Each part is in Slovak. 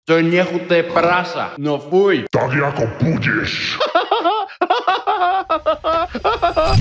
To je nechutné prasa. No fuj. Tak jako budeš.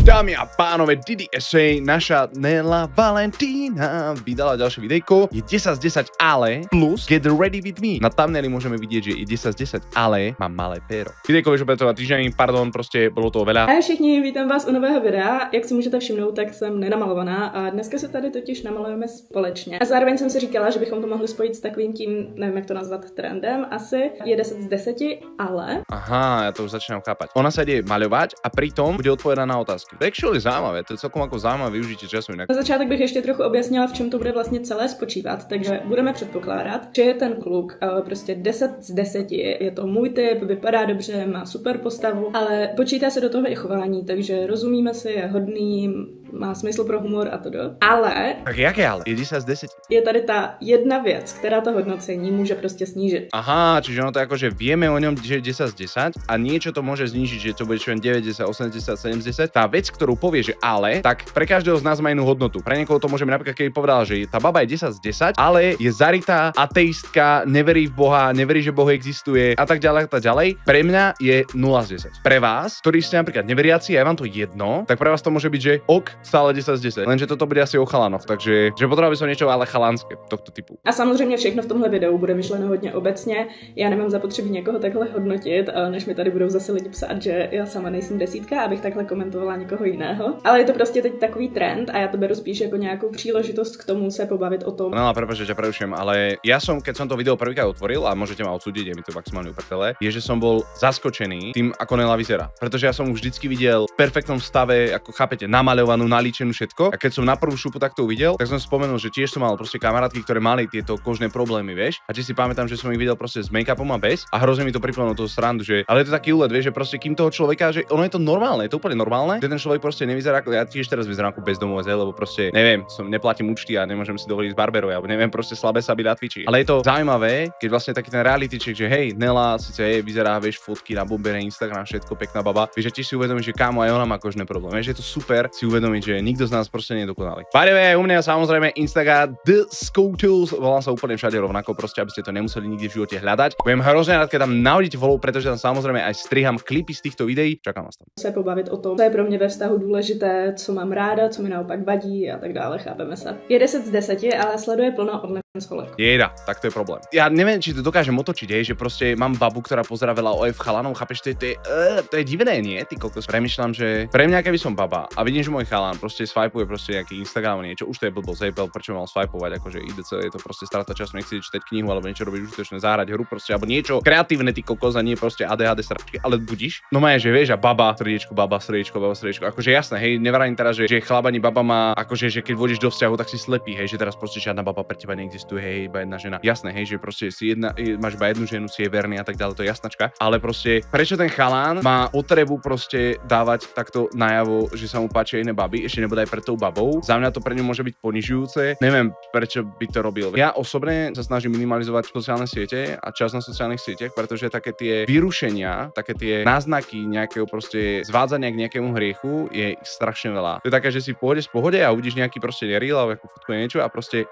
Dámy a pánové, Diddy Essay, naša Nela Valentína vydala ďalšie videjko. Je 10 z 10 ale plus Get Ready With Me. Na thumbnaili môžeme vidieť, že je 10 z 10 ale mám malé péro. Videjko vyšlo pred 2 týždňami, pardon, prostě bylo toho veľa. Ahoj všichni, vítám vás u nového videa. Jak si můžete všimnout, tak jsem nenamalovaná a dneska se tady totiž namalujeme společně. A zároveň jsem si říkala, že bychom to mohli spojit s takovým tím, nevím jak to nazvat, trendem asi. Je 10 z 10, ale... Aha, ja to už začínam chápať. Ona sa ide maľovať a pritom bude odpovedať na otázky. To je actually zaujímavé, to je celkom ako zaujímavé využitie času inak. Na začátek bych ještě trochu objasnila, v čem to bude vlastně celé spočívat, takže budeme předpokládat, že je ten kluk prostě 10 z 10, je to můj typ, vypadá dobře, má super postavu, ale počítá se do toho i chování, takže rozumíme si, je hodný, má smysl pro humor a to do. Ale... Tak jaké ale? Je 10 z 10. Je tady ta jedna věc, která to hodnocení může prostě snížit. Aha, čiže ono to ako, že vieme o ňom, že je 10 z 10 a niečo to môže znížiť, že to bude čo len 90, 80, 70. Tá vec, ktorú povie, že ale, tak pre každého z nás má inú hodnotu. Pre niekoho to môžeme napríklad, keď povedal, že tá baba je 10 z 10, ale je zarytá, ateistka, neverí v Boha, neverí, že Boh existuje a tak ďalej a tak ďalej. Pre mňa je 0 z 10. Pre vás, ktorí ste napríklad neveriaci a je vám to jedno, tak pre vás to môže byť, že ok, stále 10 z 10. Lenže toto bude asi o chalanoch, takže že potreboval by som niečo ale chalanské tohto typu. A samozřejmě všechno v tomhle videu bude myšleno hodně obecně. Já nemám zapotřebí někoho takhle hodnotit, než mi tady budou zase lidi psát, že já sama nejsem desítka, abych takhle komentovala někoho jiného. Ale je to prostě teď takový trend a já to beru spíš jako nějakou příležitost k tomu se pobavit o tom. No, prepáč, že ťa prerušujem, ale ja som, keď som to video prvýkrát otvoril, a môžete ma odsúdiť, je mi to maximálne uprdele, je, že som bol zaskočený tým, ako Nela vyzerá. Pretože ja som už vždycky videl v perfektnom stave, ako chápete, namaľovanú, nalíčenú všetko. A keď som na prvú šupu takto uvidel, tak som spomenul, že tiež som mal proste kamarátky, ktoré mali tieto kožné problémy, vieš. A tiež si pamätám, že som ich videl proste s make-upom a bez. A hrozne mi to pripomínalo toho srandu, že ale je to taký úlet, vieš, že proste kým toho človeka, že ono je to normálne, je to úplne normálne, že ten človek proste nevyzerá ako ja tiež teraz vyzerám ako bezdomovec, lebo proste neviem, som neplatím účty a nemôžem si dovoliť z barberov, alebo neviem, proste slabé sa byť na Twitchi. Ale je to zaujímavé, keď vlastne taký ten reality check, že hej, Nela síce vyzerá, vieš, fotky na bombere, Instagram, všetko pekná baba, vieš, že tiež si uvedomíš, že kámo aj ona má kožné problémy, vieš, je to super si uvedomiť, že nikto z nás proste nie je dokonalý. By u mňa samozrejme Instagram The Scotels, volám sa úplne všade rovnako, proste aby ste to nemuseli nikdy v živote hľadať. Budem hrozne rád, keď tam nahodíte follow, pretože tam samozrejme aj striham klipy z týchto videí. Čakám vás tam. Se pobavit o tom, co je pro mě ve vztahu důležité, co mám ráda, co mi naopak vadí a tak dále, chápeme se. Je 10 z 10, ale sleduje plno OnlyFans-holek. Jeda, tak to je problém. Ja neviem, či to dokážem otočiť, hej, že proste mám babu, ktorá pozerá veľa OF chalanov, chápeš, to je divné, nie? Ty kokos. Premýšľam, že pre mňa, keby som baba a vidím, že môj chalan proste swipeuje proste nejaký Instagram niečo, už to je blbosť, hej, prečo mal swipovať, akože IDC, je to proste strata času, nechci čítať knihu alebo niečo robiť užitočné, zahrať hru proste, alebo niečo kreatívne, ty kokos, a nie proste ADHD sračky, ale budíš. No má že vieš, a baba, srdiečko, baba, srdiečko, baba, srdiečko. Akože jasné, hej, nevrajím teraz, že chlabani baba má, akože že keď vodíš do vzťahu, tak si slepý, hej, že teraz proste žiadna baba pre teba neexistuje, hej, iba jedna žena. Jasné, hej, že proste si máš iba jednu ženu, si je verný a tak ďalej, to je jasnačka, ale proste prečo ten chalán má potrebu proste dávať takto najavo, že sa mu páčia iné baby, ešte nebude aj pred tou babou. Za mňa to pre ňu môže byť ponižujúce. Neviem, prečo by to robil. Ja osobne sa snažím minimalizovať sociálne siete a čas na sociálnych sieťach, pretože také tie vyrušenia, také tie náznaky nejakého proste zvádzania k nejakému hriechu je strašne veľa. To je také, že si pôjdeš v pohode a uvidíš nejaký proste reel alebo nejakú fotku niečo a proste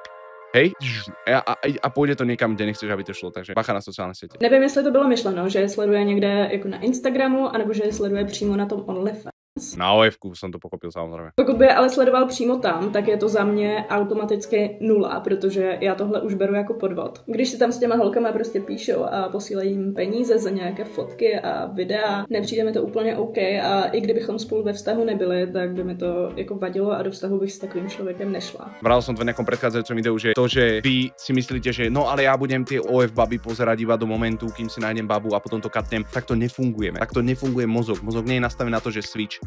hej, a půjde to někam, kde nechceš, aby to šlo, takže bacha na sociální sítě. Nevím, jestli to bylo myšleno, že je sleduje někde jako na Instagramu, anebo že je sleduje přímo na tom OnlyFans. Na OF-ku som to pochopil samozřejmě. Pokud by ale sledoval přímo tam, tak je to za mě automaticky 0, protože já tohle už beru jako podvod. Když si tam s těma holkama prostě píšou a posílají jim peníze za nějaké fotky a videa, nepřijde mi to úplně OK a i kdybychom spolu ve vztahu nebyli, tak by mi to jako vadilo a do vztahu bych s takovým člověkem nešla. Bral som to v nejakom predchádzajúcom videu, že to, že vy si myslíte, že no ale ja budem tie OF baby pozerať iba do momentu, kým si nájdem babu a potom to katnem, tak to nefungujeme. Tak to nefunguje mozog. Mozog nie je nastavený na to, že switch.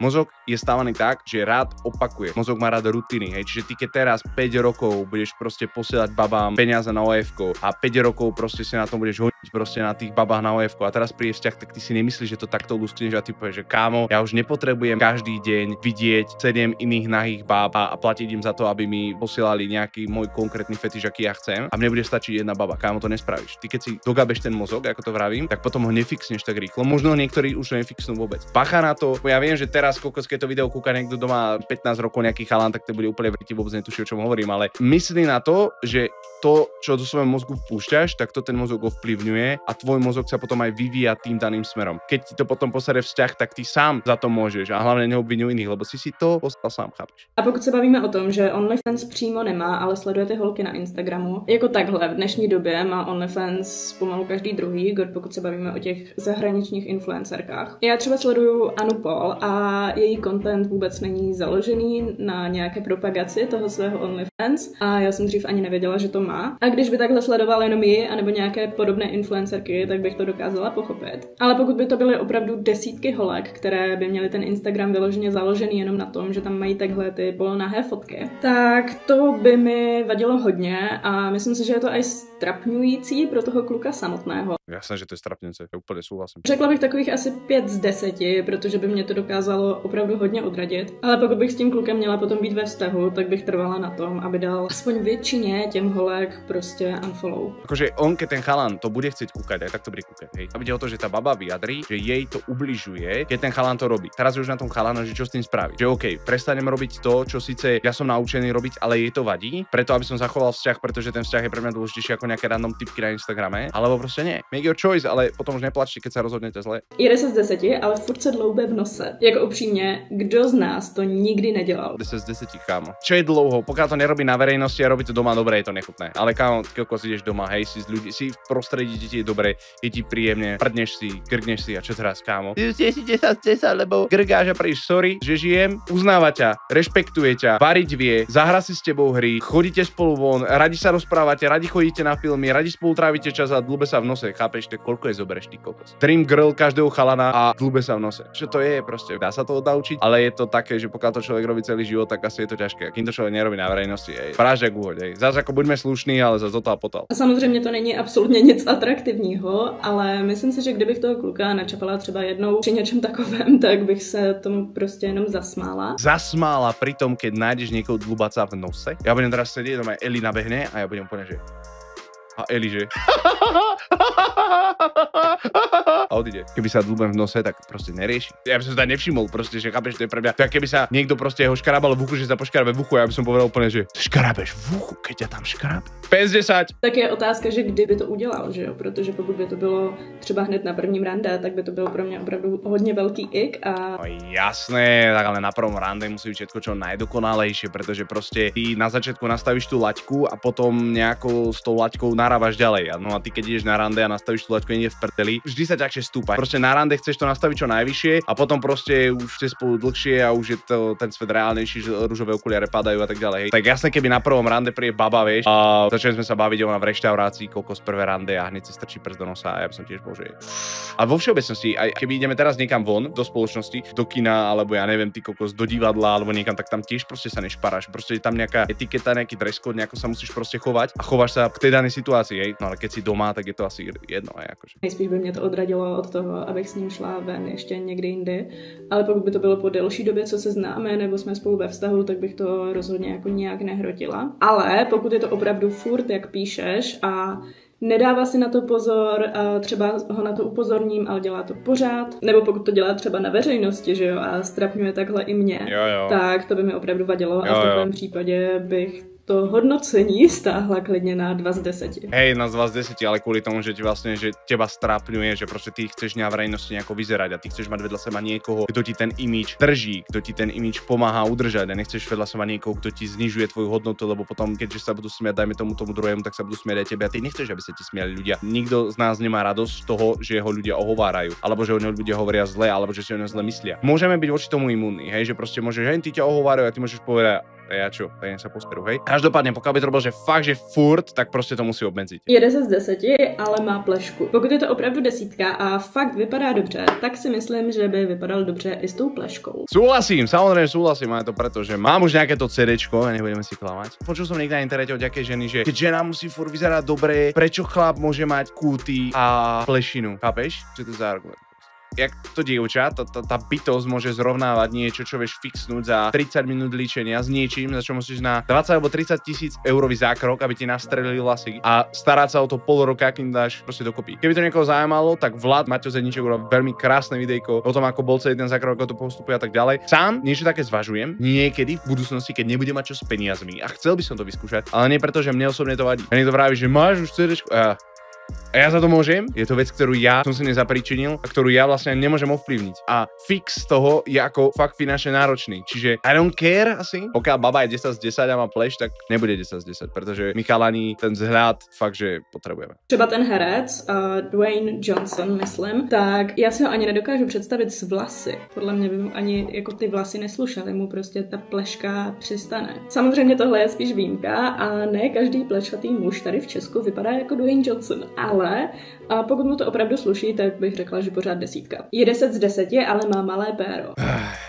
Mozog je stávaný tak, že rád opakuje. Mozog má rád rutiny, hej. Čiže ty keď teraz 5 rokov budeš proste posielať babám peniaze na OF-ko a 5 rokov proste si na tom budeš proste na tých babách na OF-ku a teraz príde vzťah, tak ty si nemyslíš, že to takto luskneš a ty povieš, že kámo, ja už nepotrebujem každý deň vidieť 7 iných nahých báb a platiť im za to, aby mi posielali nejaký môj konkrétny fetiš, aký ja chcem a mne bude stačiť jedna baba. Kámo, to nespravíš. Ty keď si dogabeš ten mozog, ako to vravím, tak potom ho nefixneš tak rýchlo. Možno niektorí už nefixnú vôbec. Bacha na to. Ja viem, že teraz kokos, keď to video kúka niekto doma 15 rokov nejaký chalan, tak to bude úplne vrti, vôbec netuší, o čom hovorím, ale myslí na to, že to, čo do svojho mozgu vpúšťaš, tak to ten mozog ovplyvňuje a tvoj mozog sa potom aj vyvíja tým daným smerom. Keď ti to potom posere vzťah, tak ty sám za to môžeš a hlavne neobviňuj iných, lebo si to postal sám, chápeš? A pokud se bavíme o tom, že OnlyFans přímo nemá, ale sledujete holky na Instagramu, jako takhle v dnešní době má OnlyFans pomalu každý druhý, pokud se bavíme o těch zahraničních influencerkách. Já třeba sleduju Anu Paul a její content vůbec není založený na nějaké propagaci toho svého OnlyFans a já jsem dřív ani nevěděla, že to má. A když by takhle sledovala jenom ji anebo nějaké podobné influencerky, tak bych to dokázala pochopit. Ale pokud by to byly opravdu desítky holek, které by měly ten Instagram vyloženě založený jenom na tom, že tam mají takhle ty polonahé fotky, tak to by mi vadilo hodně a myslím si, že je to aj strapňující pro toho kluka samotného. Jasné, že to je strapňující, já úplně souhlasím. Řekla bych takových asi 5 z 10, protože by mě to dokázalo opravdu hodně odradit. Ale pokud bych s tím klukem měla potom být ve vztahu, tak bych trvala na tom, aby dal aspoň většině těm holek prostě unfollow. Akože on, keď ten chalan to bude chcieť kúkať, aj tak to bude kúkať, hej. A ide o to, že tá baba vyjadrí, že jej to ubližuje, keď ten chalan to robí. Teraz je už na tom chalano, že čo s tým spraví. Že okej, prestanem robiť to, čo síce ja som naučený robiť, ale jej to vadí, preto aby som zachoval vzťah, pretože ten vzťah je pre mňa dôležitejší ako nejaké random tipky na Instagrame, alebo proste nie. Make your choice, ale potom už neplačte, keď sa rozhodnete zle. Je 10 z 10, ale furt se dloube v nose. Jako upřímně, kdo z nás to nikdy nedělal? 10 z 10, kámo. Čo je dlouho? Pokiaľ to nerobí na verejnosti a robí to doma, dobre, je to nechutné. Ale kámo, keď ideš doma, hej, si z ľudí, si v prostredí, kde ti je dobre, je ti príjemne, prdneš si, grgneš si a čo teraz, kámo? Ty si 10 z 10, lebo grgáš a príš, sorry, že žijem, uznáva ťa, rešpektuje ťa, variť vie, zahra si s tebou hry, chodíte spolu von, radi sa rozprávate, radi chodíte na filmy, radi spolu trávite čas a dlube sa v nose, chápeš, koľko je zoberieš ty kokos. Dream girl každého chalana a dlube sa v nose. Čo to je proste, dá sa to naučiť, ale je to také, že pokiaľ to človek robí celý život, tak asi je to ťažké. Kým to človek nerobí na verejnosti, prážďak uhoď, zase ako buďme slušní, ale zase to a potal. Samozřejmě to není absolutně nic atraktivního, ale myslím si, že kdybych toho kluka načapala třeba jednou při něčem takovém, tak bych se tomu prostě jenom zasmála. Zasmála pri tom, keď nájdeš niekoho dlubaca v nose? Ja budem teraz sedieť, doma Eli nabehne a ja budem úplne, že... A Eli, že... A odíde. Keby sa dlubem v nose, tak proste nerieši. Ja by som sa nevšimol, proste, že chápeš, to je pre mňa. To je, keby sa niekto proste ho škrabal v uchu, že sa poškrabe v uchu, ja by som povedal úplne, že škrabeš v uchu, keď ťa tam škrabe. 5-10. Tak je otázka, že kdy by to udělal, že jo? Protože pokud by to bylo třeba hned na prvním rande, tak by to bylo pro mě opravdu hodně velký ik a... No jasné, tak ale na prvom rande musí byť všetko čo najdokonalejšie, pretože proste ty na začiatku nastavíš tú laťku a potom nejako s tou laťkou narávaš ďalej. No a ty keď ideš na rande a nastavíš tú laťku niekde v prdeli, vždy sa ťažšie stúpa. Proste na rande chceš to nastaviť čo najvyššie a potom proste už ste spolu dlhšie a už je to ten svet reálnejší, že ružové okuliare padajú a tak ďalej. Tak jasné, keby na prvom rande príde baba, vieš, a začali sme sa baviť ona v reštaurácii, kokos prvé rande a hneď si strčí prst do nosa a ja by som tiež bol, že... A vo všeobecnosti, aj keby ideme teraz niekam von do spoločnosti, do kina alebo ja neviem, ty kokos do divadla alebo niekam, tak tam tiež proste sa nešparáš. Proste je tam nejaká etiketa, nejaký dress code, nejako sa musíš proste chovať a chováš sa v tej danej situácii, hej. No ale keď si doma, tak je to asi jedno, hej, akože. Nejspíš by mě to odradilo od toho, abych s ním šla ven ještě někdy jindy, ale pokud by to bylo po delší době, co se známe, nebo jsme spolu ve vztahu, tak bych to rozhodně jako nějak nehrotila. Ale pokud je to opravdu furt, jak píšeš a nedává si na to pozor, a třeba ho na to upozorním, ale dělá to pořád, nebo pokud to dělá třeba na veřejnosti, že jo, a strapňuje takhle i mě, tak to by mi opravdu vadilo a v takovém případě bych to hodnocení stáhla klidne na 2 z 10. Hej, na 2 z 10, ale kvôli tomu, že ti vlastne, že teba strápňuje, že proste ty chceš na verejnosti nejako vyzerať a ty chceš mať vedľa seba niekoho, kto ti ten imidž drží, kto ti ten imidž pomáha udržať a nechceš vedľa seba niekoho, kto ti znižuje tvoju hodnotu, lebo potom, keďže sa budú smiať, dajme tomu druhému, tak sa budú smiať aj tebe a ty nechceš, aby sa ti smiali ľudia. Nikto z nás nemá radosť z toho, že ho ľudia ohovárajú, alebo že o ňom ľudia hovoria zle, alebo že si o ňom zle myslia. Môžeme byť voči tomu imúnni, hej, že proste môžeš, hej, ty ťa ohovárajú a ty môžeš povedať ja čo, dajem sa po speru, hej. Každopádne, pokiaľ by to robil, že fakt, že furt, tak prostě to musí obmedziť. Je 10 z 10, ale má plešku. Pokud je to opravdu desítka a fakt vypadá dobře, tak si myslím, že by vypadal dobře i s tou pleškou. Súhlasím, samozrejme súhlasím, ale to preto, že mám už nejaké to CDčko a nebudeme si klamať. Počul som niekde na internete od nejakej ženy, že keď žena musí furt vyzerať dobre, prečo chlap môže mať kúty a plešinu. Chápeš? Čo to za argument? Jak to dievča, tá bytosť môže zrovnávať niečo, čo vieš fixnúť za 30 minút líčenia s niečím, za čo musíš na 20 alebo 30 tisíc eurový zákrok, aby ti nastrelili vlasy a starať sa o to pol roka, kým dáš proste dokopy. Keby to niekoho zaujímalo, tak Vlad Maťo Zedníček urobil veľmi krásne videjko o tom, ako bol celý ten zákrok, ako to postupuje a tak ďalej. Sám niečo také zvažujem niekedy v budúcnosti, keď nebudem mať čo s peniazmi a chcel by som to vyskúšať, ale nie preto, že mne osobne to vadí. A niekto vraví, že máš už CDčko. A ja za to môžem, je to vec, ktorú ja som si nezapričinil a ktorú ja vlastne nemôžem ovplyvniť. A fix toho je ako fakt finančne náročný. Čiže I don't care asi. Pokiaľ baba je 10 z 10 a má pleš, tak nebude 10 z 10, pretože my chalani ten vzhľad fakt, že potrebujeme. Třeba ten herec, Dwayne Johnson, myslím, tak já si ho ani nedokážu představit s vlasy. Podle mě by mu ani jako ty vlasy neslušaly, mu prostě ta pleška přistane. Samozřejmě tohle je spíš výjimka a ne každý plešatý muž tady v Česku vypadá jako Dwayne Johnson. Ale a pokud mu to opravdu sluší, tak bych řekla, že pořád desítka. Je 10 z 10, ale má malé péro.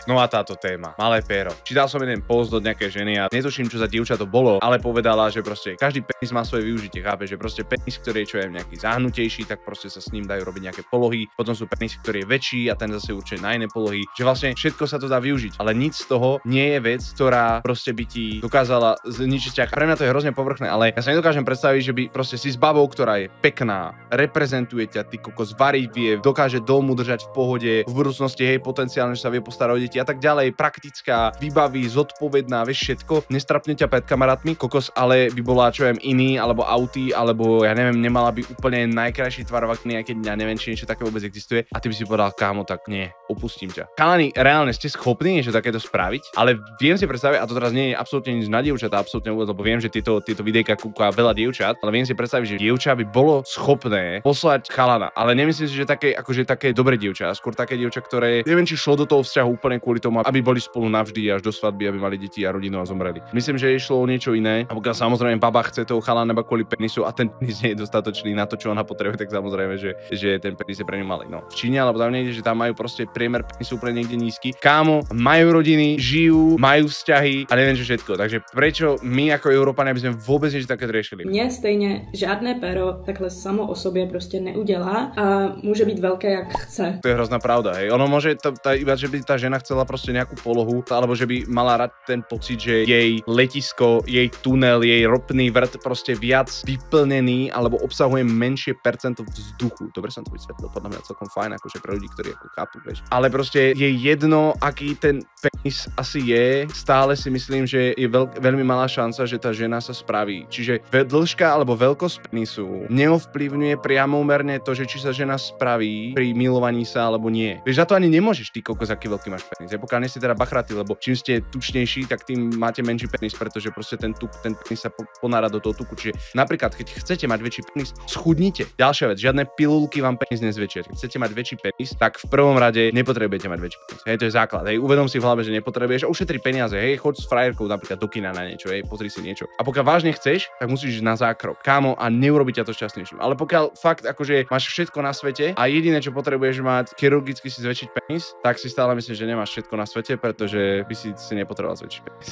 No a táto téma, malé péro. Čítal som jeden post od nejakej ženy a netuším, čo za dievča to bolo, ale povedala, že proste každý penis má svoje využitie, chápe, že proste penis, ktorý je čo je nejaký zahnutejší, tak proste sa s ním dajú robiť nejaké polohy. Potom sú penisy, ktorý je väčší a ten zase určite na iné polohy. Že vlastne všetko sa to dá využiť, ale nič z toho nie je vec, ktorá proste by ti dokázala zničiť ťah. Pre mňa to je hrozne povrchné, ale ja sa nedokážem predstaviť, že by proste si s babou, ktorá je pekná, reprezentuje ťa, ty kokos, variť vie, dokáže domu držať v pohode, v budúcnosti jej potenciálne, že sa vie postarať o deti a tak ďalej, praktická, vybaví, zodpovedná, vieš všetko, nestrapne ťa pred kamarátmi, kokos, ale by bola čo viem iný, alebo auty, alebo ja neviem, nemala by úplne najkrajší tvar vakny, aj keď ja neviem, či niečo také vôbec existuje a ty by si povedal, kámo, tak nie, opustím ťa. Chalani, reálne ste schopní niečo takéto spraviť, ale viem si predstaviť, a to teraz nie je absolútne nič na dievčatá, absolútne vôbec, lebo viem, že tieto videjka kúka veľa dievčat, ale viem si predstaviť, že dievča by bolo schopné poslať chalana, ale nemyslím si, že také dobré dievča, a skôr také dievča, ktoré neviem, či šlo do toho vzťahu úplne kvôli tomu, aby boli spolu navždy až do svadby, aby mali deti a rodinu a zomreli. Myslím, že išlo o niečo iné. A pokiaľ samozrejme baba chce toho chalana iba kvôli penisu a ten penis nie je dostatočný na to, čo ona potrebuje, tak samozrejme, že ten penis je pre ňu malý. No. V Číne alebo tam niekde, že tam majú proste priemer penisu úplne niekde nízky. Kámo, majú rodiny, žijú, majú vzťahy a neviem, že všetko. Takže prečo my ako Európania by sme vôbec niečo také riešili? Mně stejně žádné péro takhle samo o sobě prostě neudělá a může být velké jak chce. To je hrozná pravda, hej. Ono môže iba, že by tá žena chcela proste nejakú polohu, alebo že by mala rád ten pocit, že jej letisko, jej tunel, jej ropný vrt proste viac vyplnený, alebo obsahuje menšie percento vzduchu. Dobre som to vysvetlil, podľa mňa celkom fajn, akože pre ľudí, ktorí ako chápu, vieš. Ale proste je jedno, aký ten penis asi je, stále si myslím, že je veľmi malá šanca, že tá žena sa spraví. Čiže dĺžka alebo veľkosť penisu neovplyvňuje priamomerne to, že či sa žena spraví pri milovaní sa alebo nie. Vieš, za to ani nemôžeš, ty kokos, aký veľký máš penis. Pokiaľ nie si teda bachraty, lebo čím ste tučnejší, tak tým máte menší penis, pretože proste ten penis sa ponára do toho tuku. Čiže napríklad, keď chcete mať väčší penis, schudnite. Ďalšia vec, žiadne pilulky vám penis nezväčšia. Keď chcete mať väčší penis, tak v prvom rade nepotrebujete mať väčší penis. Hej, to je základ. Hej, uvedom si v hlave, že nepotrebuješ a ušetri peniaze. Hej, choď s frajerkou napríklad do kina na niečo, hej, pozri si niečo. A pokiaľ vážne chceš, tak musíš ísť na zákrok. Kámo, a neurobi ťa to šťastnejším. Ale pokiaľ fakt akože máš všetko na svete a jediné, čo potrebuješ mať, chirurgicky si zväčšiť penis, tak si stále myslím, že nemáš všetko na svete, pretože by si nepotreboval zväčšiť penis.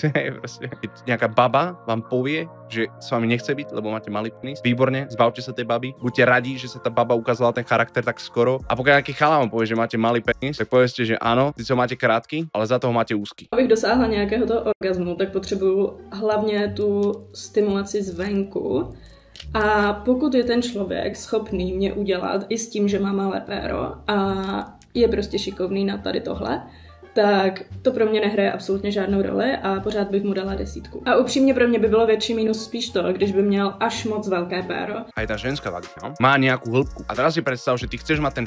Keď nejaká baba vám povie, že s vami nechce byť, lebo máte malý penis, výborne, zbavte sa tej baby. Buďte radi, že sa tá baba ukázala ten charakter tak skoro. A pokiaľ nejaký chalán vám povie, že máte malý penis, tak povedzte, že áno, síce máte krátky, ale za toho máte úzky. Abych dosáhla nějakého toho orgazmu, tak potřebuju hlavně tu stimulaci zvenku. A pokud je ten člověk schopný mě udělat i s tím, že má malé péro a je prostě šikovný na tady tohle, tak to pro mě nehraje absolutně žádnou roli a pořád bych mu dala 10. A upřímně pro mě by bylo větší minus spíš to, když by měl až moc velké péro. Aj tá ženská vagina má nejakú hĺbku. A teraz si predstav, že ty chceš mať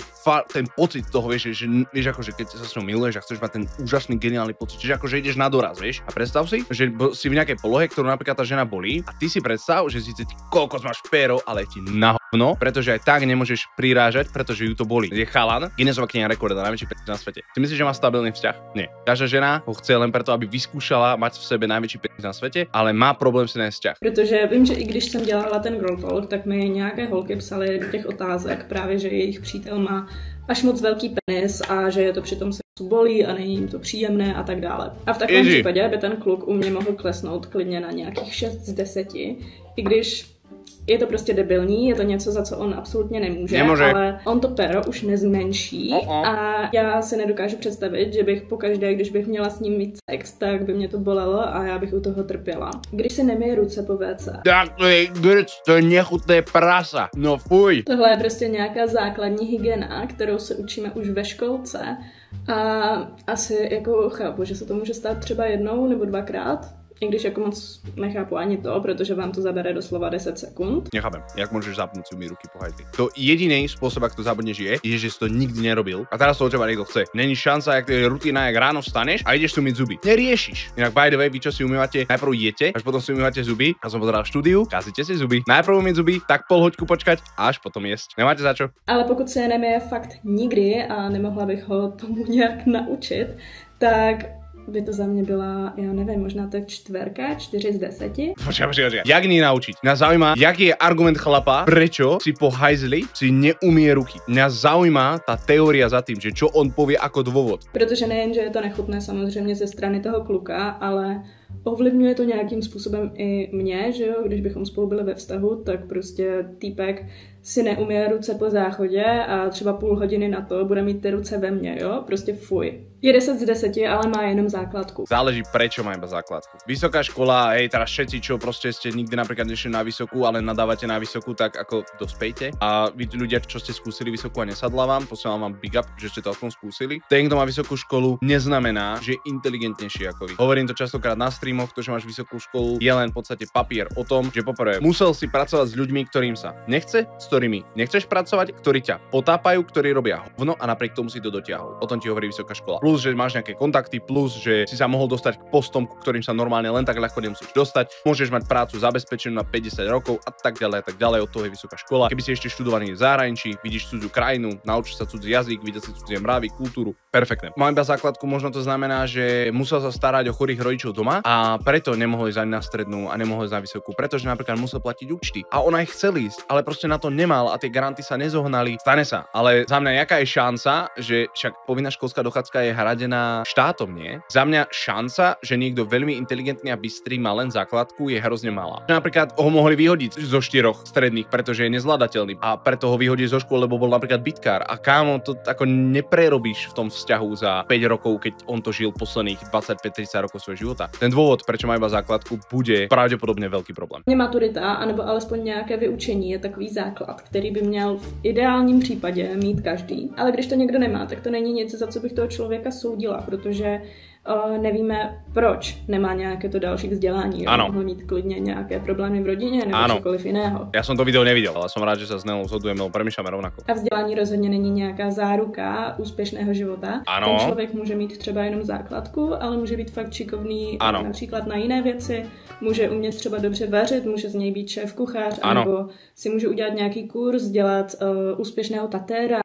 ten pocit toho, vieš, že vieš akože keď sa s ňou miluješ a chceš mať ten úžasný geniálny pocit, že akože ideš na doraz, vieš. A predstav si, že si v nejakej polohe, ktorú napríklad tá žena bolí a ty si predstav, že síce ty kokos máš péro, ale ti na hovno, pretože aj tak nemôžeš prirážať, pretože ju to bolí. Je chalan, Guinnessova kniha rekordov, najväčší penis na svete. Ty myslíš, že má stabilný vzťah? Nie. Každá žena ho chce len preto, aby vyskúšala mať v sebe najväčší penis na svete, ale má problém si nájsť vzťah. Protože vím, že i když jsem dělala ten girl talk, tak mi nějaké holky psaly do těch otázek právě, že jejich přítel má až moc velký penis a že je to přitom sexu bolí a není jim to příjemné a tak dále. A v takovém případě by ten kluk u mě mohl klesnout klidně na nějakých 6 z 10, i když je to prostě debilní, je to něco, za co on absolutně nemůže. Ale on to pero už nezmenší a já si nedokážu představit, že bych pokaždé, když bych měla s ním mít sex, tak by mě to bolelo a já bych u toho trpěla. Když si nemije ruce po WC. Tak to je nechutné prasa, no fuj. Tohle je prostě nějaká základní hygiena, kterou se učíme už ve školce a asi jako chápu, že se to může stát třeba jednou nebo dvakrát. I když jako moc nechápu ani to, protože vám to zabere doslova 10 sekund. Nechápem, jak môžeš zapnúť si ruky po hajzli. To jediný spôsob, ak to zabudneš je, že si to nikdy nerobil a teraz to od teba niekto chce. Není šanca, jak to je rutina, jak ráno vstaneš a ideš si umyť zuby. Neriešiš. Inak by the way, vy čo si umývate, najprv jete, až potom si umývate zuby. Ja som pozeral štúdiu, kazíte si zuby. Najprv umyť zuby, tak pol hoďku počkať, až potom jesť. Nemáte za čo? Ale pokud se nemije fakt nikdy a nemohla bych ho tomu nějak naučit, tak by to za mě byla, já nevím, možná tak 4 z 10. Počkaj. Jak nie naučiť? Mňa zaujíma, jaký je argument chlapa, prečo si po hajzli si neumie ruky. Mňa zaujíma tá teória za tým, že čo on povie ako dôvod. Protože nejen, že je to nechutné samozřejmě ze strany toho kluka, ale ovlivňuje to nějakým způsobem i mě, že jo, když bychom spolu byli ve vztahu, tak prostě týpek si neumije ruce po záchodě a třeba půl hodiny na to bude mít ty ruce ve mně, jo, prostě fuj. Je 10 z 10, ale má jenom základku. Záleží, prečo má iba základku. Vysoká škola, hej, teraz všetci, čo proste ste nikdy napríklad nešli na vysokú, ale nadávate na vysokú, tak ako dospejte. A vy ľudia, čo ste skúsili vysokú a nesadla vám, posielam vám big up, že ste to aspoň skúsili. Ten, kto má vysokú školu, neznamená, že je inteligentnejší ako vy. Hovorím to častokrát na streamoch, to, že máš vysokú školu, je len v podstate papier o tom, že poprvé musel si pracovať s ľuďmi, ktorým sa nechce, s ktorými nechceš pracovať, ktorí ťa potápajú, ktorí robia hovno a napriek tomu si to dotiahol. O tom ti hovorí vysoká škola. Plus, že máš nejaké kontakty, plus, že si sa mohol dostať k postom, ku ktorým sa normálne len tak ľahko nemusíš dostať. Môžeš mať prácu zabezpečenú na 50 rokov a tak ďalej, od toho je vysoká škola. Keby si ešte študovaný v zahraničí, vidíš cudzú krajinu, naučíš sa cudzí jazyk, vidíš si cudzie mravy, kultúru, perfektné. Mám iba základku, možno to znamená, že musel sa starať o chorých rodičov doma a preto nemohol ísť ani na strednú a nemohol ísť na vysokú, pretože napríklad musel platiť účty. A on aj chcel ísť, ale proste na to nemal a tie granty sa nezohnali. Stane sa, ale za mňa jaká je šanca, že však povinná školská dochádzka je hradená štátom, nie? Za mňa šanca, že niekto veľmi inteligentný a bystrý má len základku, je hrozne malá. Napríklad ho mohli vyhodiť zo 4 stredných, pretože je nezvládateľný a preto ho vyhodí zo školy, lebo bol napríklad bitkár. A kámo, to ako neprerobíš v tom vzťahu za 5 rokov, keď on to žil posledných 25-30 rokov svojho života. Ten dôvod, prečo má iba základku, bude pravdepodobne veľký problém. Maturita, anebo alespoň nějaké vyučení je takový základ, který by měl v ideálním případě mít každý. Ale když to někdo nemá, tak to není něco, za co bych toho člověka soudila, protože nevíme, proč nemá nějaké to další vzdělání. Mohl mít klidně nějaké problémy v rodině nebo cokoliv jiného. Já jsem to video neviděl, ale jsem rád, že se s Nelou shodujeme, premýšľame rovnako. A vzdělání rozhodně není nějaká záruka úspěšného života. Ten člověk může mít třeba jenom základku, ale může být fakt šikovný například na jiné věci, může umět třeba dobře vařit, může z něj být šéf kuchař, nebo si může udělat nějaký kurz, dělat úspěšného tatéra.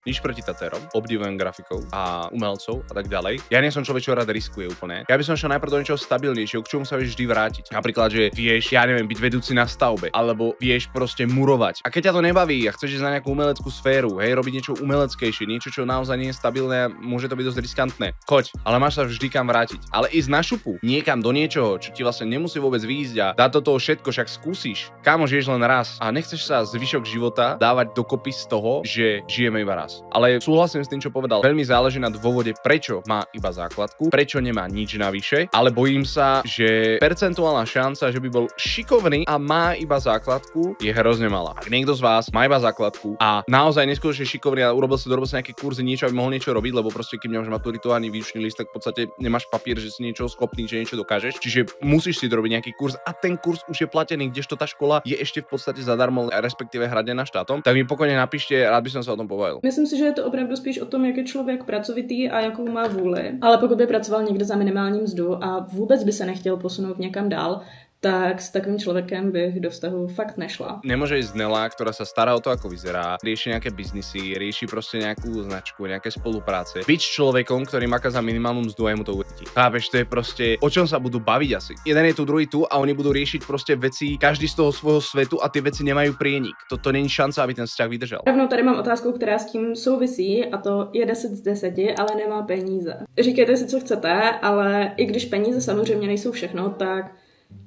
Nič proti tatérom, obdivujem grafikov a umelcov a tak ďalej. Ja nie som človek, čo rád riskuje úplne. Ja by som šiel najprv do niečoho stabilnejšieho, k čomu sa vieš vždy vrátiť. Napríklad, že vieš, ja neviem, byť vedúci na stavbe, alebo vieš proste murovať. A keď ťa to nebaví a chceš ísť na nejakú umeleckú sféru, hej, robiť niečo umeleckejšie, niečo, čo naozaj nie je stabilné, môže to byť dosť riskantné. Choď, ale máš sa vždy kam vrátiť. Ale ísť na šupu, niekam do niečoho, čo ti vlastne nemusí vôbec výjsť a dá to toho všetko, však skúsiš. Kámo, žiješ len raz a nechceš sa zvyšok života dávať dokopy z toho, že žijeme iba raz. Ale súhlasím s tým, čo povedal. Veľmi záleží na dôvode, prečo má iba základku, prečo nemá nič navyše, ale bojím sa, že percentuálna šanca, že by bol šikovný a má iba základku, je hrozne malá. Ak niekto z vás má iba základku a naozaj neskutočne šikovný a urobil si nejaké kurzy, niečo, aby mohol niečo robiť, lebo proste keď nemáš maturitu ani výučný list, tak v podstate nemáš papier, že si niečo schopný, že niečo dokážeš. Čiže musíš si dorobiť nejaký kurz a ten kurz už je platený, kdežto tá škola je ešte v podstate zadarmo, respektíve hradená štátom. Tak mi pokojne napíšte, rád by som sa o tom pobavil. Myslím si, že je to opravdu spíš o tom, jak je člověk pracovitý a jakou má vůli. Ale pokud by pracoval někde za minimální mzdu a vůbec by se nechtěl posunout někam dál, tak s takovým člověkem bych do vztahu fakt nešla. Nemôže ísť Nela, ktorá sa stará o to, ako vyzerá, rieši nejaké biznisy, rieši proste nejakú značku, nejaké spolupráce. Byť človekom, ktorý maká za minimálnu mzdu a mu to uletí. Chápeš, to je proste, o čom sa budú baviť asi. Jeden je tu, druhý tu a oni budú riešiť proste veci, každý z toho svojho svetu a tie veci nemajú prienik. To není šanca, aby ten vzťah vydržel. Rovnou tady mám otázku, která s tím souvisí, a to je 10 z 10, ale nemá peníze. Říkejte si, co chcete, ale i když peníze samozřejmě nejsou všechno, tak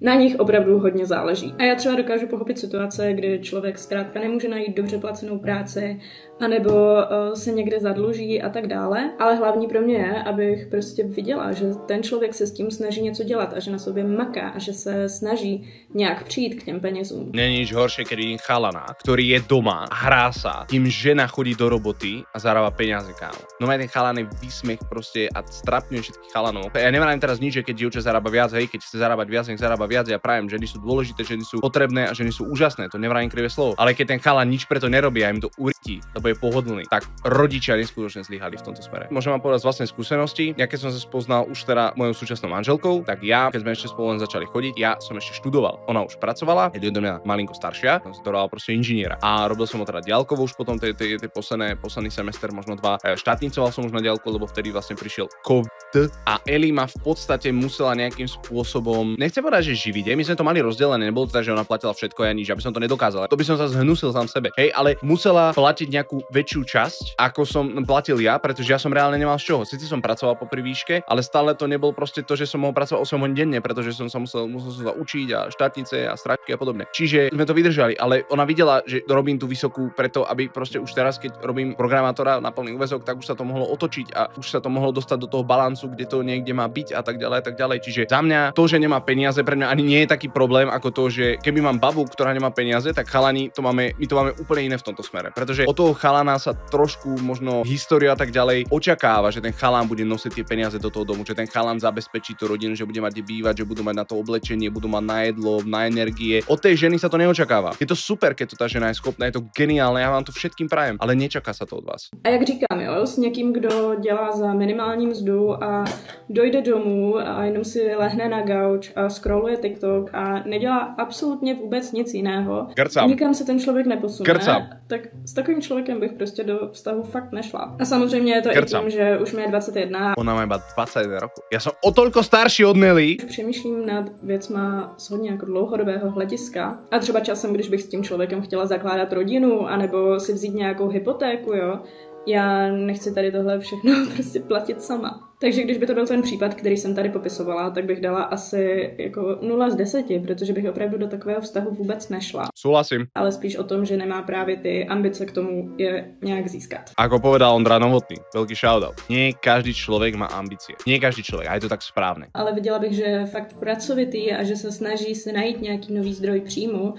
na nich opravdu hodně záleží. A já třeba dokážu pochopit situace, kdy člověk zkrátka nemůže najít dobře placenou práci, anebo se někde zadluží a tak dále. Ale hlavní pro mě je, abych prostě viděla, že ten člověk se s tím snaží něco dělat a že na sobě maká a že se snaží nějak přijít k těm penězům. Není nič horšie, keď vidím chalana, ktorý je doma a hrá sa, kým žena chodí do roboty a zarába peniaze, kámo. No ten chalan je výsmech proste a strapňuje všetkých chalanov. Ja nevrám teraz nič, že keď dievča zarába viac, hej, keď chce zarábať viac, nech zarába viac, ja prajem, ženy sú dôležité, ženy sú potrebné a ženy sú úžasné, to nevrám krivé slovo. Ale keď ten chalan nič preto nerobí a im to urití, lebo je pohodlný, tak rodičia neskutočne zlyhali v tomto smere. Môžem vám povedať z vlastnej skúsenosti, ja keď som sa spoznal už teda mojou súčasnou manželkou, tak ja, keď sme ešte spolu len začali chodiť, ja som ešte študoval. Ona už pracovala, je do mňa malinko staršia, som studoval proste inžiniera. A robil som ho teda diaľkovo už potom tej posledný semester, možno 2. Štátnicoval som už na diaľku, lebo vtedy vlastne prišiel COVID a Eli ma v podstate musela nejakým spôsobom, nechcem povedať, že živiť, my sme to mali rozdelené, nebolo to tak, že ona platila všetko a ja nič, aby som to nedokázal. To by som sa zhnusil sám sebe. Hej, ale musela platiť nejakú väčšiu časť, ako som platil ja, pretože ja som reálne nemal z čoho. Sice som pracoval popri výške, ale stále to nebol proste to, že som mohol pracovať 8 hodín denne, pretože som sa musel sa učiť a štátnice a stračky a podobne. Čiže sme to vydržali, ale ona videla, že robím tú vysokú preto, aby proste už teraz, keď robím programátora na plný úväzok, tak už sa to mohlo otočiť a už sa to mohlo dostať do toho balancu, kde to niekde má byť a tak ďalej, tak ďalej. Čiže za mňa to, že nemá peniaze, pre mňa ani nie je taký problém ako to, že keby mám babu, ktorá nemá peniaze, tak chalani my to máme úplne iné v tomto smere, pretože od toho chalana sa trošku možno história a tak ďalej očakáva, že ten chalán bude nosiť tie peniaze do toho domu, že ten chalán zabezpečí tú rodinu, že bude mať kde bývať, že budú mať na to oblečenie, budú mať na jedlo, na energie. Od tej ženy sa to neočakáva. Je to super, keď to tá žena je schopná, je to geniálne, ja vám to všetkým prajem, ale nečaká sa to od vás. A jak říkám, jo, s někým, kdo dělá za minimální mzdu a dojde domů a jenom si lehne na gauč a scrolluje TikTok a nedělá absolutně vůbec nic jiného. Grcám. Nikam se ten člověk neposune. Grcám. Tak s takovým člověkem bych prostě do vztahu fakt nešla. A samozřejmě je to Grcám. i tím, že už mi je 21. Ona má iba 21 rokov. Ja som o toľko starší od Nelly. Přemýšlím nad věcma z hodně jako dlouhodobého hlediska. A třeba časem, když bych s tím člověkem chtěla zakládat rodinu, anebo si vzít nějakou hypotéku, jo, já nechci tady tohle všechno prostě platit sama. Takže když by to byl ten případ, který jsem tady popisovala, tak bych dala asi jako 0 z 10, protože bych opravdu do takového vztahu vůbec nešla. Súhlasím. Ale spíš o tom, že nemá právě ty ambice k tomu je nějak získat. Ako povedal Ondra Novotný, veľký shoutout. Nie každý človek má ambície. Nie každý človek, a je to tak správne. Ale viděla bych, že je fakt pracovitý a že se snaží se najít nějaký nový zdroj příjmu.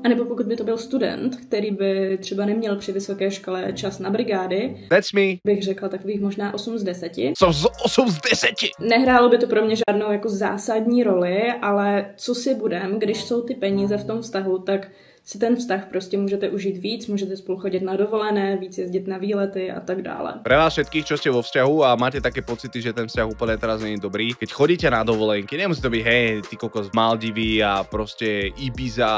A nebo pokud by to byl student, který by třeba neměl při vysoké škole čas na brigády, That's me. bych řekla takových možná 8 z 10. Som z 8 z 10. Nehrálo by to pro mě žádnou jako zásadní roli, ale co si budem, když jsou ty peníze v tom vztahu, tak si ten vztah prostě můžete užít víc, můžete spolu chodit na dovolené, víc jezdit na výlety a tak dále. Pre vás všetkých, čo ste vo vzťahu a máte také pocity, že ten vzťah úplne teraz nie je dobrý, keď chodíte na dovolenky, nemusí to byť hej, ty kokos Maldivy a proste Ibiza,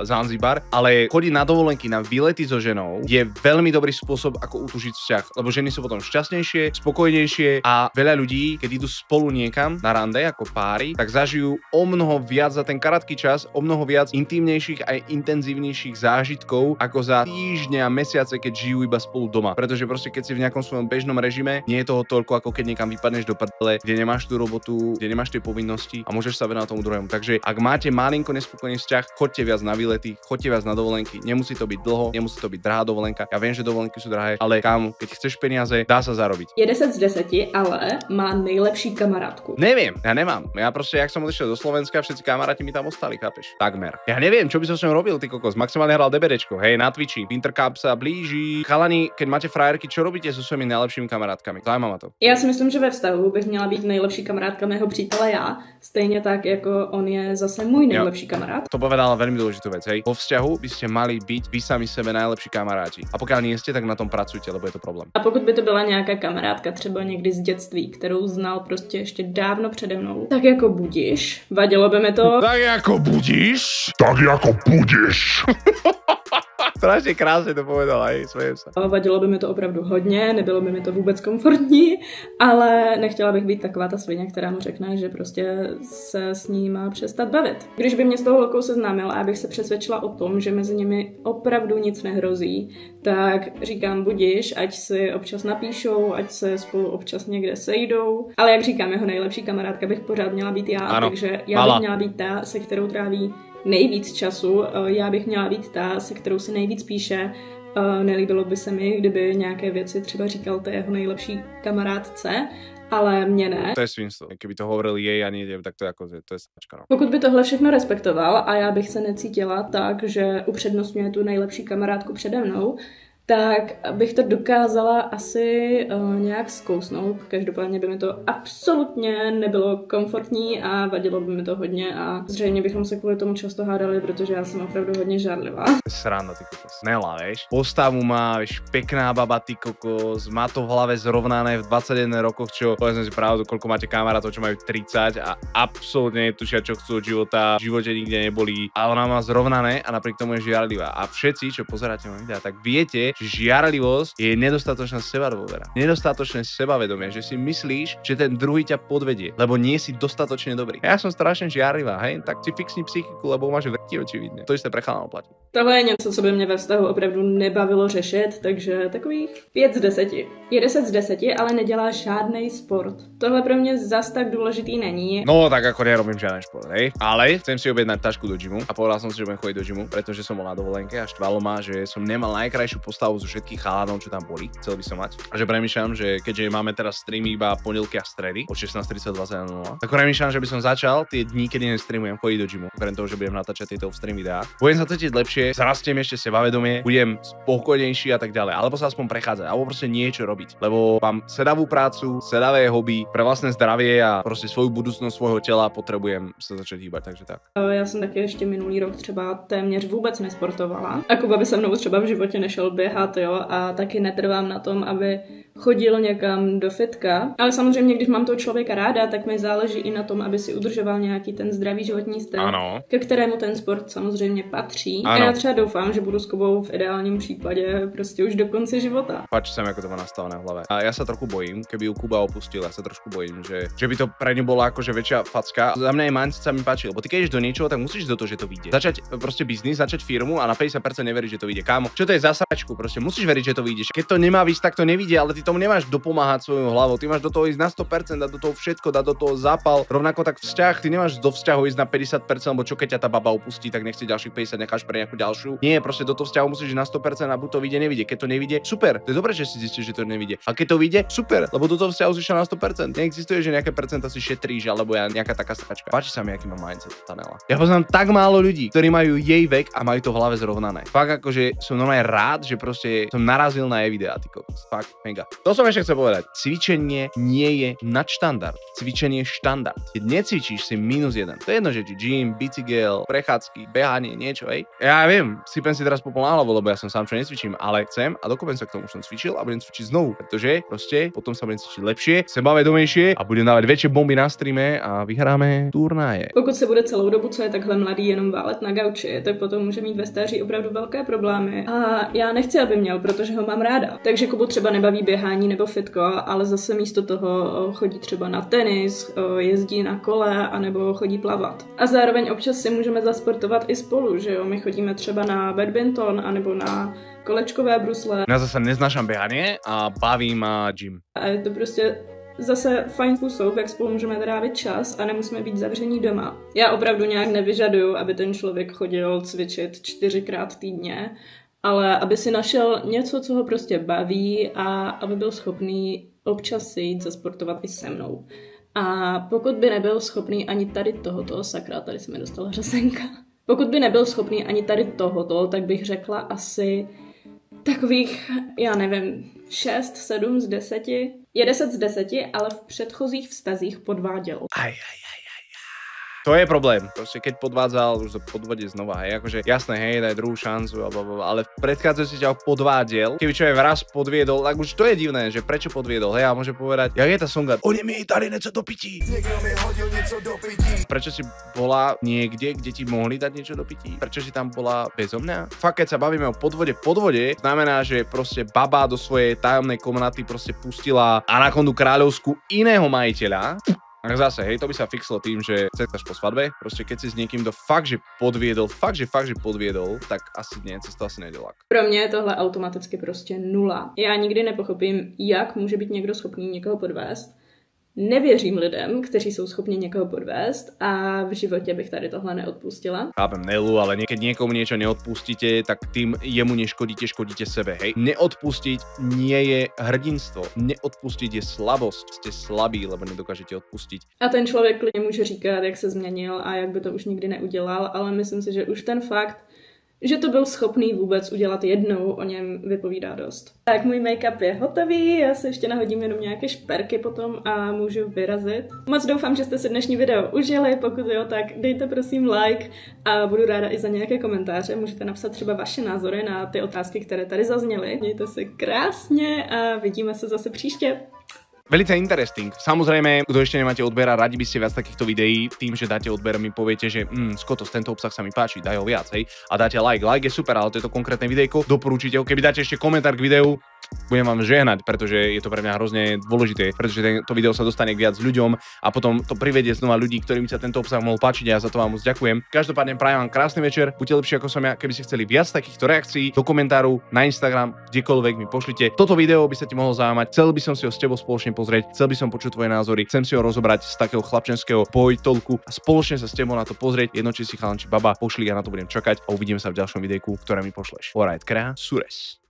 Zanzibar, ale chodiť na dovolenky, na výlety so ženou je veľmi dobrý spôsob, ako utužiť vzťah, lebo ženy sú potom šťastnejšie, spokojnejšie a veľa ľudí, keď idú spolu niekam na rande ako páry, tak zažijú o mnoho viac za ten krátky čas, o mnoho viac intimnejších aj intenzívnejších zážitkov ako za týždne a mesiace, keď žijú iba spolu doma. Pretože proste keď si v nejakom svojom bežnom režime, nie je toho toľko, ako keď niekam vypadneš do prdele, kde nemáš tú robotu, kde nemáš tie povinnosti a môžeš sa venovať tomu druhému. Takže ak máte malinko nespokojný vzťah, choďte viac na výlety, choďte viac na dovolenky. Nemusí to byť dlho, nemusí to byť drahá dovolenka. Ja viem, že dovolenky sú drahé, ale kámo, keď chceš peniaze, dá sa zarobiť. Je 10 z 10, ale má nejlepší kamarátku. Neviem, ja nemám. Ja proste, jak som odišiel do Slovenska, všetci kamaráti mi tam ostali, chápeš? Takmer. Ja neviem, čo by som s ňou robil, ty kokos. Maximálne hral DBDčko, hej, na Twitchi. Winter Cup sa blíži. Chalani, keď máte frajerky, čo robíte so svojimi nejlepšími kamarátkami? Zajímá ma to. Já si myslím, že ve vztahu bych měla být nejlepší kamarádka mého přítele já, stejně tak jako on je zase můj nejlepší kamarád. To povedala veľmi dôležitú vec, hej. Vo vzťahu by ste mali byť vy sami sebe najlepší kamaráti. A pokiaľ nie ste, tak na tom pracujte, lebo je to problém. A pokud by to byla nějaká kamarádka třeba někdy z dětství, kterou znal prostě ještě dávno přede mnou, tak jako budiš, vadilo by mi to. Tak ako budíš? Tak jako budeš. Strašně krásně to povedal, hej, smějem se. Vadilo by mi to opravdu hodně, nebylo by mi to vůbec komfortní, ale nechtěla bych být taková ta svině, která mu řekne, že prostě se s ní má přestat bavit. Když by mě s tou holkou seznámila a abych se přesvědčila o tom, že mezi nimi opravdu nic nehrozí, tak říkám budiš, ať si občas napíšou, ať se spolu občas někde sejdou, ale jak říkám, jeho nejlepší kamarádka bych pořád měla být já, ano, takže já bych měla být ta, se kterou tráví nejvíc času, já bych měla být ta, se kterou se nejvíc píše. Nelíbilo by se mi, kdyby nějaké věci třeba říkal té jeho nejlepší kamarádce, ale mě ne. To je svinstvo. Keby to hovorili jej a nie, tak to je jako, to je sačka, no. Pokud by tohle všechno respektoval a já bych se necítila tak, že upřednostňuje tu nejlepší kamarádku přede mnou, tak bych to dokázala asi nějak zkousnout. Každopádně by mi to absolutně nebylo komfortní a vadilo by mi to hodně a zřejmě bychom se kvůli tomu často hádali, protože já jsem opravdu hodně žárlivá. Sranda, ty kokos. Nela, vieš. Postavu má, vieš, pekná baba, ty kokos. Má to v hlave zrovnané v 21 rokoch, čo, povedzme si pravdu, koľko máte kamarátov, čo majú 30 a absolútne netušia, čo chcú od života, v živote nikde neboli. A ona má zrovnané a napriek tomu je žiarlivá. A všetci, čo pozeráte moje videa, tak viete, že žiarlivosť je nedostatočná sebadôvera. Nedostatočné sebavedomie, že si myslíš, že ten druhý ťa podvedie, lebo nie si dostatočne dobrý. Ja som strašne žiarlivá, hej, tak si fixni psychiku, lebo máš vrti očividne. To isté pre chalanov platí. Tohle je něco, co by mě ve vztahu opravdu nebavilo řešit, takže takových 5 z 10. Je 10 z 10, ale nedělá žádnej sport. Tohle pro mě zas tak důležitý není. No tak ako nerobím žiaden šport, hej. Ale chcem si objednať tašku do gymu a povedal som si, že budem chodiť do gymu, pretože som bol na dovolenke a štvalo ma, že som nemal najkrajšiu postavu zo všetkých chalanov, čo tam boli. Chcel by som mať. A že premýšľam, že keďže máme teraz streamy iba pondelky a stredy od 16:30 tak premýšľam, že by som začal tie dni, kedy nestreamujem, chodiť do gymu. Okrem toho, že budem natáčať tieto stream videá. Budem sa cítiť lepšie, zrastiem ešte sebavedomie, budem spokojnejší a tak ďalej. Alebo sa aspoň prechádzať, alebo proste niečo robiť. Lebo mám sedavú prácu, sedavé hobby, pre vlastné zdravie a proste svoju budúcnosť svojho tela potrebujem sa začať hýbať, takže tak. Já jsem taky ještě minulý rok třeba téměř vůbec nesportovala. A Kuba by se mnou třeba v životě nešel běhat, jo, a taky netrvám na tom, aby chodil někam do fitka. Ale samozřejmě, když mám toho člověka ráda, tak mi záleží i na tom, aby si udržoval nějaký ten zdravý životní styl, ano, ke kterému ten sport samozřejmě patří. Ano. A já třeba doufám, že budu s Kubou v ideálním případě prostě už do konce života. Páči sa mi, ako to má nastavené v hlave. A ja sa trochu bojím, keby ju Kuba opustil, ja sa trošku bojím, že by to pre ňu bola akože väčšia facka. Za mňa je mindset sa mi páči, lebo ty keď ideš do niečoho, tak musíš do toho, že to vyjde. Začať proste biznis, začať firmu a na 50% neveríš, že to vyjde. Kámo, čo to je za sračku? Proste musíš veriť, že to vyjde. Keď to nemá výsť, tak to nevyjde, ale ty tomu nemáš dopomáhať svojou hlavou. Ty máš do toho ísť na 100%, dať do toho všetko, dať do toho zápal. Rovnako tak vzťah, ty nemáš do vzťahu ísť na 50%, lebo čo keď ťa tá baba opustí, tak nechce ďalších 50, necháš pre nejakú ďalšiu. Nie, proste do toho vzťahu musíš ísť na 100% a buď to vyjde, nevyjde. Keď to nevyjde, super. To je dobré, že si zistíš, že to nevyjde. A keď to vyjde, super, lebo do toho vzťahu si išiel na 100%. Neexistuje, že nejaké percenta si šetríš, alebo ja nejaká taká stračka. Páči sa mi, aký má mindset Tanela. Ja poznám tak málo ľudí, ktorí majú jej vek a majú to v hlave zrovnané. Fakt akože som normálne rád, že proste som narazil na jej videá, ty kokos. Fakt, mega. To som ešte chcel povedať. Cvičenie nie je nadštandard. Cvičenie je štandard. Keď necvičíš, si -1. To je jedno, že či gym, bicykel, prechádzky, behanie, niečo, hej. Ja viem, sypem si teraz popol na hlavu, lebo ja som sám čo necvičím, ale chcem a dokopem sa k tomu, už som cvičil a budem cvičiť znovu, pretože proste potom sa budem cvičiť lepšie, sebavedomejšie a budem dávať väčšie bomby na streame a vyhráme turnaje. Pokud se bude celou dobu, co je takhle mladý, jenom válet na gauči, tak potom může mít ve stáří opravdu velké problémy. A já nechci, aby měl, protože ho mám ráda. Takže Kubu třeba nebaví běhání nebo fitko, ale zase místo toho chodí třeba na tenis, jezdí na kole anebo chodí plavat. A zároveň občas si můžeme zasportovat i spolu, že jo? My chodíme třeba na badminton anebo na kolečkové brusle. Ja zase neznášam behanie a baví ma gym. A je to prostě zase fajn způsob, jak spolu můžeme trávit čas a nemusíme být zavření doma. Já opravdu nějak nevyžaduju, aby ten člověk chodil cvičit 4krát týdně, ale aby si našel něco, co ho prostě baví a aby byl schopný občas si jít zasportovat i se mnou. A pokud by nebyl schopný ani tady tohoto, sakra, tady se mi dostala řasenka. Pokud by nebyl schopný ani tady tohoto, tak bych řekla asi takových, já nevím, 6, 7 z 10. Je 10 z 10, ale v předchozích vztazích podváděl. To je problém. Proste keď podvádzal, už to podvodí znova, hej, akože jasné, hej, daj druhú šancu, ale v predchádzajúci ťa podvádzal, keby čo aj raz podviedol, tak už to je divné, že prečo podviedol, hej, a môže povedať, jak je tá songa, oni mi dali niečo do pití. Prečo si bola niekde, kde ti mohli dať niečo do pití? Prečo si tam bola bezo mňa? Fakt, keď sa bavíme o podvode, znamená, že proste baba do svojej tajomnej komnaty proste pustila Anakondu kráľovskú iného majiteľa. A zase, hej, to by sa fixlo tým, že chceš po svadbe, proste keď si s niekým to fakt, že podviedol, tak asi nie, cez to asi nejde lak. Pro mě je tohle automaticky prostě 0. Já nikdy nepochopím, jak může být někdo schopný někoho podvést. Nevěřím lidem, kteří jsou schopni někoho podvést a v životě bych tady tohle neodpustila. Chápem Nelu, ale keď niekomu niečo neodpustíte, tak tým jemu neškodíte, škodíte sebe, hej. Neodpustiť nie je hrdinstvo, neodpustiť je slabosť, ste slabí, lebo nedokážete odpustiť. A ten člověk klidně může říkat, jak se změnil a jak by to už nikdy neudělal, ale myslím si, že už ten fakt, že to byl schopný vůbec udělat jednou, o něm vypovídá dost. Tak můj make-up je hotový, já si ještě nahodím jenom nějaké šperky potom a můžu vyrazit. Moc doufám, že jste si dnešní video užili, pokud jo, tak dejte prosím like a budu ráda i za nějaké komentáře. Můžete napsat třeba vaše názory na ty otázky, které tady zazněly. Mějte se krásně a vidíme se zase příště. Velice interesting. Samozrejme, kto ešte nemáte odber a radi by ste viac takýchto videí, tým, že dáte odber, mi poviete, že Skotos, tento obsah sa mi páči, daj ho viac, hej. A dáte like. Like je super, ale to je to konkrétne videjko, doporučíte ho. Keby dáte ešte komentár k videu, budem vám žehnať, pretože je to pre mňa hrozne dôležité, pretože tento video sa dostane k viac ľuďom a potom to privedie znova ľudí, ktorým sa tento obsah mohol páčiť a ja za to vám moc ďakujem. Každopádne prajem vám krásny večer, buďte lepší ako som ja, keby ste chceli viac takýchto reakcií, do komentáru, na Instagram, kdekoľvek mi pošlite. Toto video by sa ti mohlo zaujímať, chcel by som si ho s tebou spoločne pozrieť, chcel by som počuť tvoje názory, chcem si ho rozobrať z takého chlapčenského pojtolku a spoločne sa s tebou na to pozrieť, jedno či si chalan či baba, pošli, ja na to budem čakať a uvidíme sa v ďalšom videjku, ktoré mi pošleš. Alright, krá, sures.